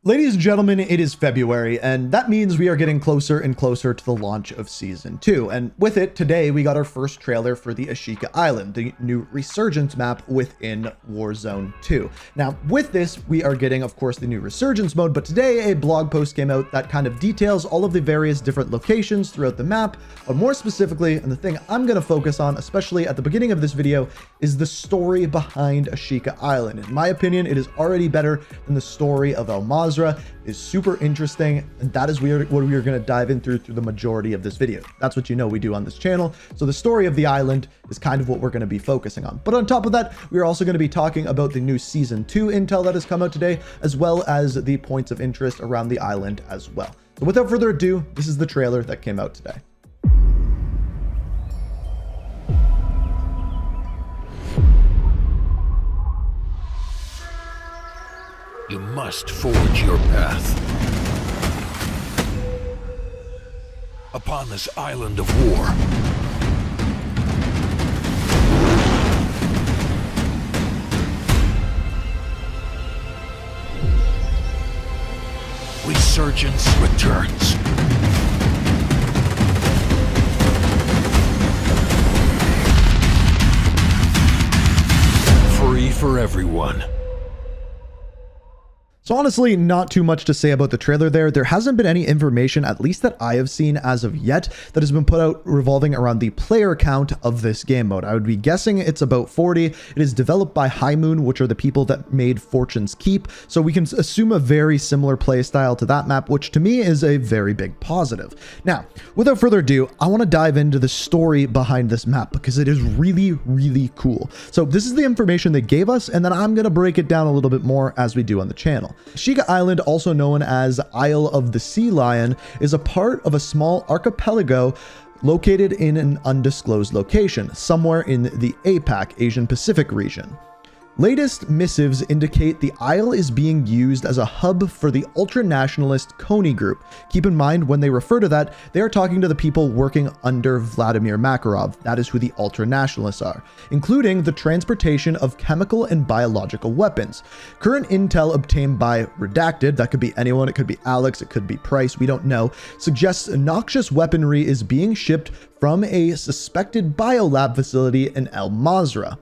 Ladies and gentlemen, it is February, and that means we are getting closer and closer to the launch of Season 2. And with it, today we got our first trailer for the Ashika Island, the new resurgence map within Warzone 2. Now, with this, we are getting, of course, the new resurgence mode, but today a blog post came out that kind of details all of the various different locations throughout the map, but more specifically, and the thing I'm going to focus on, especially at the beginning of this video, is the story behind Ashika Island. In my opinion, it is already better than the story of El Mazrah. Is super interesting, and that is what we are going to dive in through the majority of this video. That's what you know we do on this channel. So the story of the island is kind of what we're going to be focusing on. But on top of that, we are also going to be talking about the new Season 2 intel that has come out today, as well as the points of interest around the island as well. So without further ado, this is the trailer that came out today. You must forge your path upon this island of war. Resurgence returns. Free for everyone. So honestly, not too much to say about the trailer there. There hasn't been any information, at least that I have seen as of yet, that has been put out revolving around the player count of this game mode. I would be guessing it's about 40. It is developed by High Moon, which are the people that made Fortune's Keep. So we can assume a very similar play style to that map, which to me is a very big positive. Now, without further ado, I want to dive into the story behind this map because it is really, really cool. So this is the information they gave us, and then I'm going to break it down a little bit more as we do on the channel. Ashika Island, also known as Isle of the Sea Lion, is a part of a small archipelago located in an undisclosed location, somewhere in the APAC, Asian Pacific region. Latest missives indicate the isle is being used as a hub for the ultra-nationalist Kony group. Keep in mind, when they refer to that, they are talking to the people working under Vladimir Makarov. That is who the ultra-nationalists are, including the transportation of chemical and biological weapons. Current intel obtained by Redacted, that could be anyone, it could be Alex, it could be Price, we don't know, suggests noxious weaponry is being shipped from a suspected biolab facility in El Mazrah.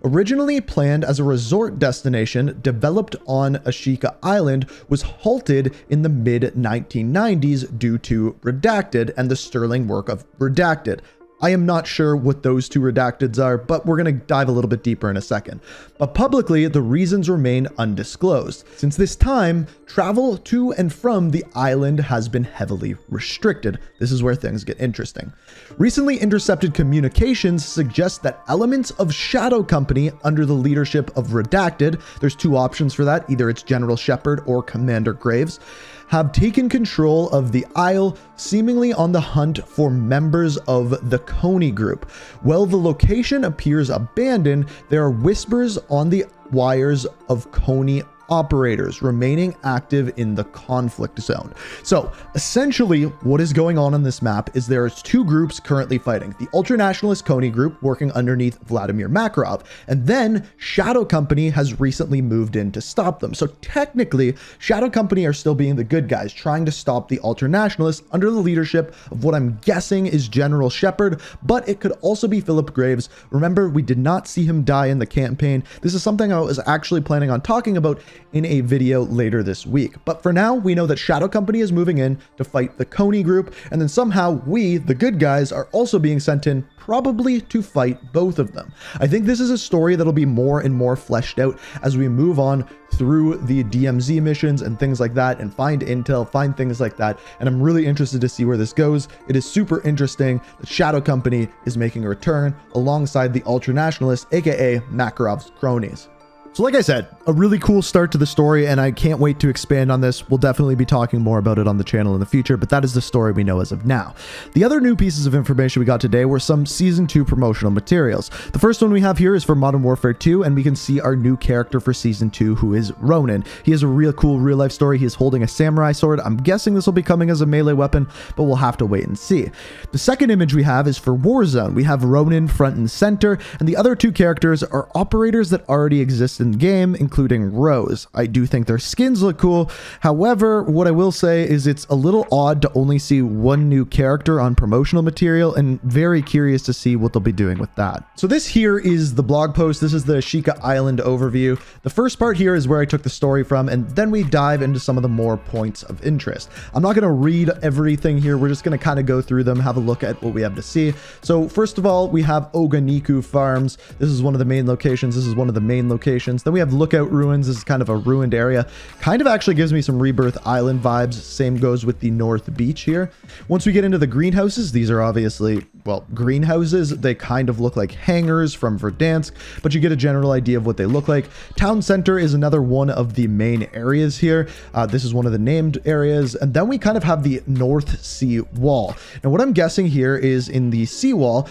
Originally planned as a resort destination developed on Ashika Island, was halted in the mid-1990s due to Redacted and the sterling work of Redacted. I am not sure what those two redacteds are, but we're going to dive a little bit deeper in a second. But publicly, the reasons remain undisclosed. Since this time, travel to and from the island has been heavily restricted. This is where things get interesting. Recently intercepted communications suggest that elements of Shadow Company under the leadership of Redacted, there's two options for that, either it's General Shepard or Commander Graves, have taken control of the isle, seemingly on the hunt for members of the Kony group. While the location appears abandoned, there are whispers on the wires of Kony operators remaining active in the conflict zone. So essentially what is going on this map is there is two groups currently fighting. The ultra-nationalist Kony group working underneath Vladimir Makarov, and then Shadow Company has recently moved in to stop them. So technically Shadow Company are still being the good guys, trying to stop the ultra-nationalists under the leadership of what I'm guessing is General Shepard, but it could also be Philip Graves. Remember, we did not see him die in the campaign. This is something I was actually planning on talking about in a video later this week. But for now, we know that Shadow Company is moving in to fight the Kony group, and then somehow we, the good guys, are also being sent in probably to fight both of them. I think this is a story that'll be more and more fleshed out as we move on through the DMZ missions and things like that, and find intel, find things like that, and I'm really interested to see where this goes. It is super interesting that Shadow Company is making a return alongside the ultra-nationalists, aka Makarov's cronies. So like I said, a really cool start to the story, and I can't wait to expand on this. We'll definitely be talking more about it on the channel in the future, but that is the story we know as of now. The other new pieces of information we got today were some Season 2 promotional materials. The first one we have here is for Modern Warfare 2, and we can see our new character for Season 2, who is Ronin. He has a real cool real-life story. He is holding a samurai sword. I'm guessing this will be coming as a melee weapon, but we'll have to wait and see. The second image we have is for Warzone. We have Ronin front and center, and the other two characters are operators that already exist in game, including Rose. I do think their skins look cool. However, what I will say is it's a little odd to only see one new character on promotional material, and very curious to see what they'll be doing with that. So this here is the blog post. This is the Ashika Island overview. The first part here is where I took the story from, and then we dive into some of the more points of interest. I'm not going to read everything here. We're just going to kind of go through them, have a look at what we have to see. So first of all, we have Oganiku Farms. This is one of the main locations. This is one of the main locations. Then we have Lookout Ruins. This is kind of a ruined area. Kind of actually gives me some Rebirth Island vibes. Same goes with the North Beach here. Once we get into the greenhouses, these are obviously, well, greenhouses. They kind of look like hangars from Verdansk, but you get a general idea of what they look like. Town Center is another one of the main areas here. This is one of the named areas. And then we kind of have the North Sea Wall. Now, what I'm guessing here is in the seawall,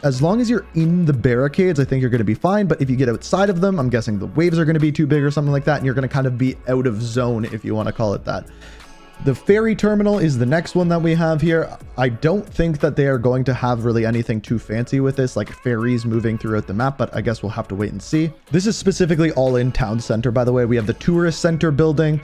as long as you're in the barricades, I think you're going to be fine. But if you get outside of them, I'm guessing the waves are going to be too big or something like that, and you're going to kind of be out of zone, if you want to call it that. The ferry terminal is the next one that we have here. I don't think that they are going to have really anything too fancy with this, like ferries moving throughout the map, but I guess we'll have to wait and see. This is specifically all in town center, by the way. We have the tourist center building,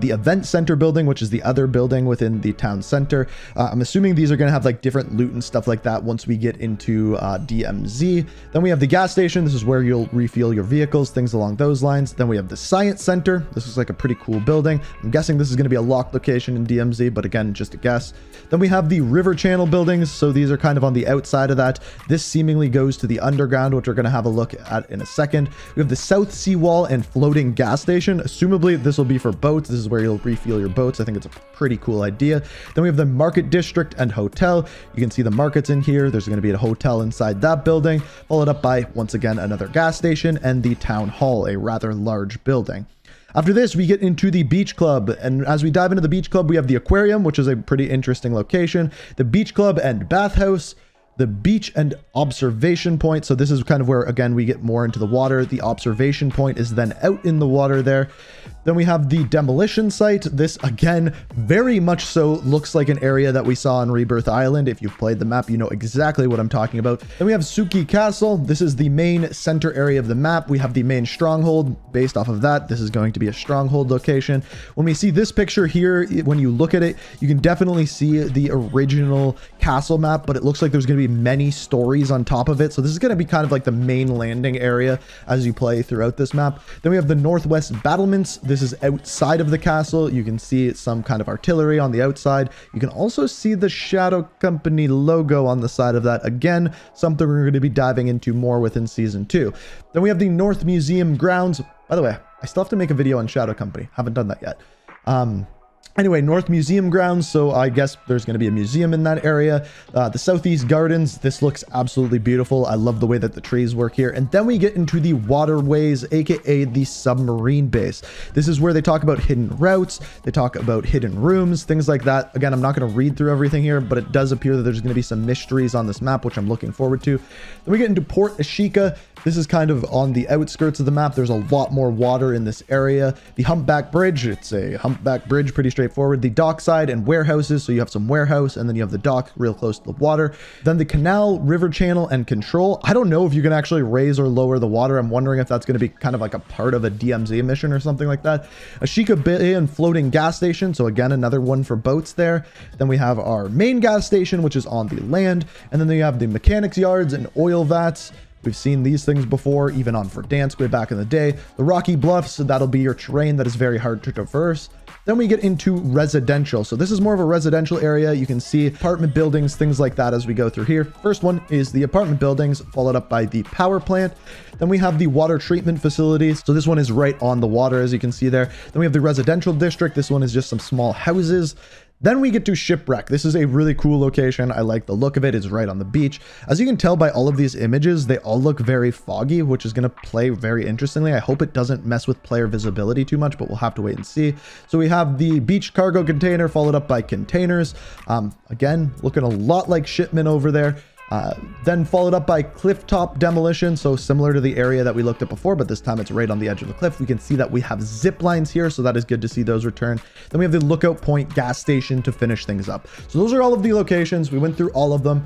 the event center building, which is the other building within the town center. I'm assuming these are going to have like different loot and stuff like that once we get into DMZ. Then we have the gas station. This is where you'll refuel your vehicles, things along those lines. Then we have the science center. This is like a pretty cool building. I'm guessing this is going to be a locked location in DMZ, but again, just a guess. Then we have the river channel buildings. So these are kind of on the outside of that. This seemingly goes to the underground, which we're going to have a look at in a second. We have the South Sea Wall and floating gas station. Assumably this will be for boats. This is where you'll refuel your boats. I think it's a pretty cool idea. Then we have the market district and hotel. You can see the markets in here. There's going to be a hotel inside that building, followed up by, once again, another gas station and the town hall, a rather large building. After this, we get into the beach club. And as we dive into the beach club, we have the aquarium, which is a pretty interesting location, the beach club and bathhouse, the beach and observation point. So this is kind of where, again, we get more into the water. The observation point is then out in the water there. Then we have the demolition site. This, again, very much so looks like an area that we saw on Rebirth Island. If you've played the map, you know exactly what I'm talking about. Then we have Suki Castle. This is the main center area of the map. We have the main stronghold. Based off of that, this is going to be a stronghold location. When we see this picture here, when you look at it, you can definitely see the original castle map, but it looks like there's going to be many stories on top of it. So this is going to be kind of like the main landing area as you play throughout this map. Then we have the Northwest Battlements. This is outside of the castle. You can see some kind of artillery on the outside. You can also see the Shadow Company logo on the side of that. Again, something we're going to be diving into more within season 2. Then we have the North Museum grounds. By the way, I still have to make a video on Shadow Company. Haven't done that yet. Anyway, North Museum grounds, so I guess there's going to be a museum in that area. The Southeast Gardens, this looks absolutely beautiful. I love the way that the trees work here. And then we get into the waterways, aka the submarine base. This is where they talk about hidden routes, they talk about hidden rooms, things like that. Again, I'm not going to read through everything here, but it does appear that there's going to be some mysteries on this map, which I'm looking forward to. Then we get into Port Ashika. This is kind of on the outskirts of the map. There's a lot more water in this area. The Humpback Bridge, it's a humpback bridge, pretty straightforward. The dockside and warehouses, so you have some warehouse and then you have the dock real close to the water. Then the canal, river channel, and control. I don't know if you can actually raise or lower the water. I'm wondering if that's going to be kind of like a part of a DMZ mission or something like that. Ashika Bay and floating gas station, so again, another one for boats there. Then we have our main gas station, which is on the land. And then you have the mechanics yards and oil vats. We've seen these things before, even on Verdansk way back in the day. The rocky bluffs, that'll be your terrain that is very hard to traverse. Then we get into residential. So this is more of a residential area. You can see apartment buildings, things like that as we go through here. First one is the apartment buildings, followed up by the power plant. Then we have the water treatment facilities. So this one is right on the water, as you can see there. Then we have the residential district. This one is just some small houses. Then we get to Shipwreck. This is a really cool location. I like the look of it. It's right on the beach. As you can tell by all of these images, they all look very foggy, which is going to play very interestingly. I hope it doesn't mess with player visibility too much, but we'll have to wait and see. So we have the beach cargo container followed up by containers. Again, looking a lot like shipment over there. Then followed up by cliff top demolition, so similar to the area that we looked at before, but this time it's right on the edge of the cliff. We can see that we have zip lines here, so that is good to see those return. Then we have the lookout point gas station to finish things up. So those are all of the locations. We went through all of them.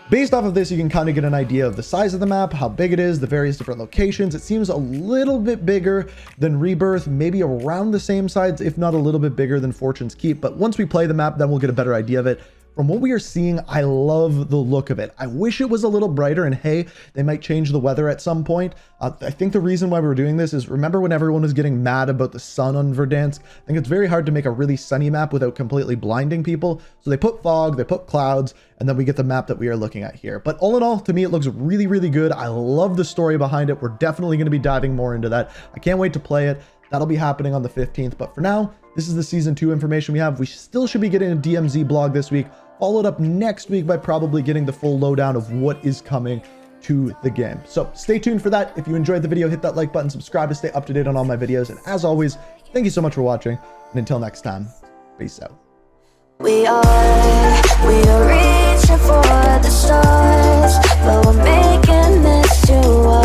Based off of this, you can kind of get an idea of the size of the map, how big it is, the various different locations. It seems a little bit bigger than Rebirth, maybe around the same size, if not a little bit bigger than Fortune's Keep. But once we play the map, then we'll get a better idea of it. From what we are seeing, I love the look of it. I wish it was a little brighter, and hey, they might change the weather at some point. I think the reason why we're doing this is, remember when everyone was getting mad about the sun on Verdansk? I think it's very hard to make a really sunny map without completely blinding people. So they put fog, they put clouds, and then we get the map that we are looking at here. But all in all, to me, it looks really, really good. I love the story behind it. We're definitely going to be diving more into that. I can't wait to play it. That'll be happening on the 15th. But for now, this is the Season 2 information we have. We still should be getting a DMZ blog this week, followed up next week by probably getting the full lowdown of what is coming to the game. So stay tuned for that. If you enjoyed the video, hit that like button, subscribe to stay up to date on all my videos. And as always, thank you so much for watching. And until next time, peace out. We are reaching for the stars, but we're making this to us.